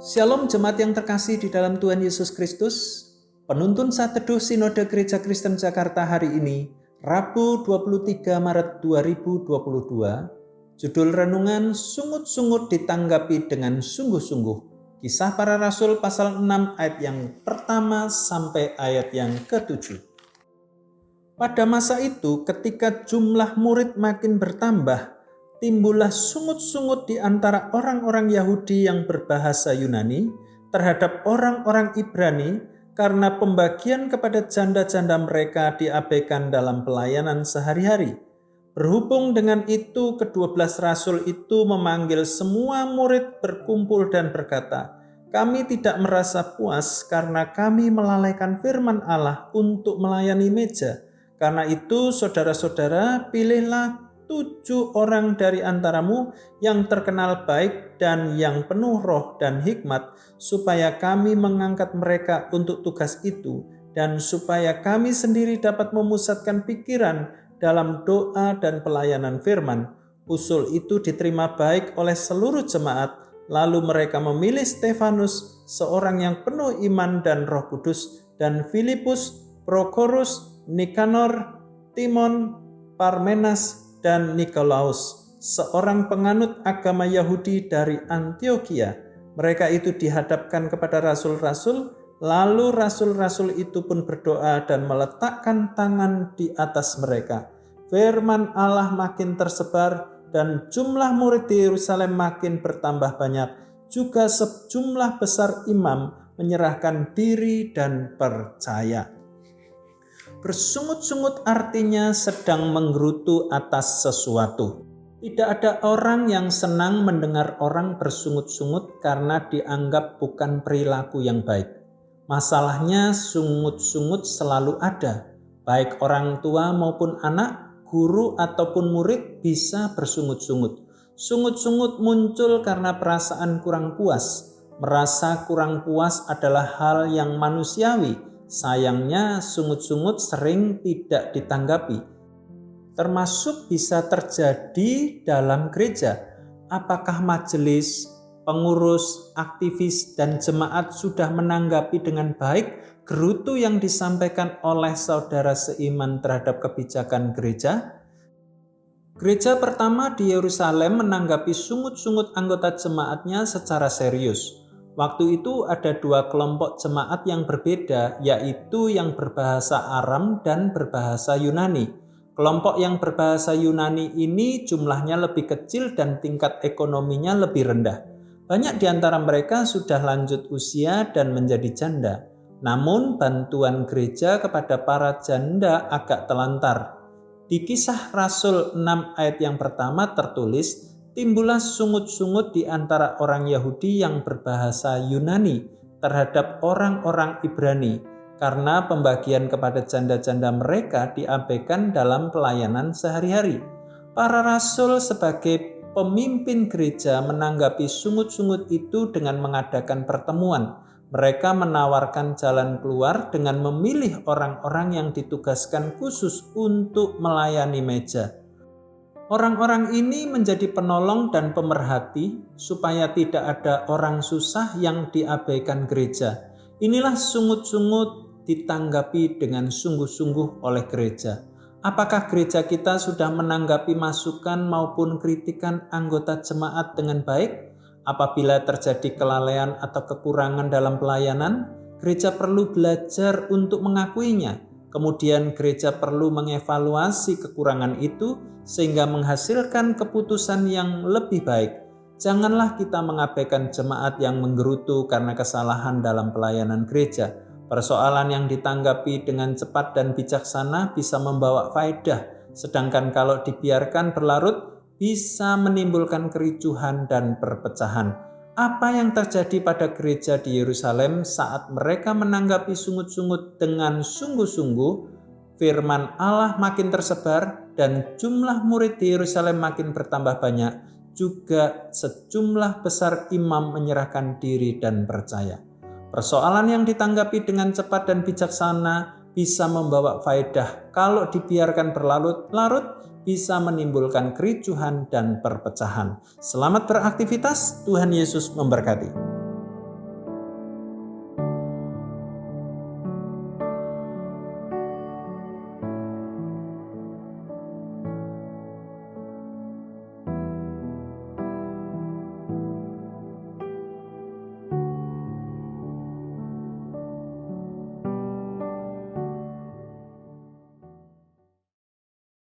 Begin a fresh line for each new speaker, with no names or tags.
Shalom jemaat yang terkasih di dalam Tuhan Yesus Kristus. Penuntun Saat Teduh Sinode Gereja Kristen Jakarta hari ini, Rabu 23 Maret 2022. Judul renungan Sungut-sungut ditanggapi dengan sungguh-sungguh. Kisah Para Rasul pasal 6 ayat yang pertama sampai ayat yang ke-7. Pada masa itu ketika jumlah murid makin bertambah, timbullah sungut-sungut di antara orang-orang Yahudi yang berbahasa Yunani terhadap orang-orang Ibrani karena pembagian kepada janda-janda mereka diabaikan dalam pelayanan sehari-hari. Berhubung dengan itu, ke-12 rasul itu memanggil semua murid berkumpul dan berkata, "Kami tidak merasa puas karena kami melalaikan firman Allah untuk melayani meja. Karena itu, saudara-saudara, pilihlah 7 orang dari antaramu yang terkenal baik dan yang penuh roh dan hikmat, supaya kami mengangkat mereka untuk tugas itu, dan supaya kami sendiri dapat memusatkan pikiran dalam doa dan pelayanan firman." Usul itu diterima baik oleh seluruh jemaat, lalu mereka memilih Stefanus, seorang yang penuh iman dan Roh Kudus, dan Filipus, Prokorus, Nikanor, Timon, Parmenas, dan Nikolaus, seorang penganut agama Yahudi dari Antiokhia. Mereka itu dihadapkan kepada rasul-rasul, lalu rasul-rasul itu pun berdoa dan meletakkan tangan di atas mereka. Firman Allah makin tersebar dan jumlah murid di Yerusalem makin bertambah banyak. Juga sejumlah besar imam menyerahkan diri dan percaya. Bersungut-sungut artinya sedang menggerutu atas sesuatu. Tidak ada orang yang senang mendengar orang bersungut-sungut karena dianggap bukan perilaku yang baik. Masalahnya sungut-sungut selalu ada. Baik orang tua maupun anak, guru ataupun murid bisa bersungut-sungut. Sungut-sungut muncul karena perasaan kurang puas. Merasa kurang puas adalah hal yang manusiawi. Sayangnya sungut-sungut sering tidak ditanggapi. Termasuk bisa terjadi dalam gereja. Apakah majelis, pengurus, aktivis, dan jemaat sudah menanggapi dengan baik gerutu yang disampaikan oleh saudara seiman terhadap kebijakan gereja? Gereja pertama di Yerusalem menanggapi sungut-sungut anggota jemaatnya secara serius. Waktu itu ada 2 kelompok jemaat yang berbeda, yaitu yang berbahasa Aram dan berbahasa Yunani. Kelompok yang berbahasa Yunani ini jumlahnya lebih kecil dan tingkat ekonominya lebih rendah. Banyak di antara mereka sudah lanjut usia dan menjadi janda. Namun bantuan gereja kepada para janda agak telantar. Di Kisah Rasul 6 ayat yang pertama tertulis, timbullah sungut-sungut di antara orang Yahudi yang berbahasa Yunani terhadap orang-orang Ibrani karena pembagian kepada janda-janda mereka diabaikan dalam pelayanan sehari-hari. Para rasul sebagai pemimpin gereja menanggapi sungut-sungut itu dengan mengadakan pertemuan. Mereka menawarkan jalan keluar dengan memilih orang-orang yang ditugaskan khusus untuk melayani meja. Orang-orang ini menjadi penolong dan pemerhati supaya tidak ada orang susah yang diabaikan gereja. Inilah sungut-sungut ditanggapi dengan sungguh-sungguh oleh gereja. Apakah gereja kita sudah menanggapi masukan maupun kritikan anggota jemaat dengan baik? Apabila terjadi kelalaian atau kekurangan dalam pelayanan, gereja perlu belajar untuk mengakuinya. Kemudian gereja perlu mengevaluasi kekurangan itu sehingga menghasilkan keputusan yang lebih baik. Janganlah kita mengabaikan jemaat yang menggerutu karena kesalahan dalam pelayanan gereja. Persoalan yang ditanggapi dengan cepat dan bijaksana bisa membawa faedah, sedangkan kalau dibiarkan berlarut bisa menimbulkan kericuhan dan perpecahan. Apa yang terjadi pada gereja di Yerusalem saat mereka menanggapi sungut-sungut dengan sungguh-sungguh? Firman Allah makin tersebar dan jumlah murid di Yerusalem makin bertambah banyak. Juga sejumlah besar imam menyerahkan diri dan percaya. Persoalan yang ditanggapi dengan cepat dan bijaksana bisa membawa faedah. Kalau dibiarkan berlarut-larut, bisa menimbulkan kericuhan dan perpecahan. Selamat beraktivitas, Tuhan Yesus memberkati.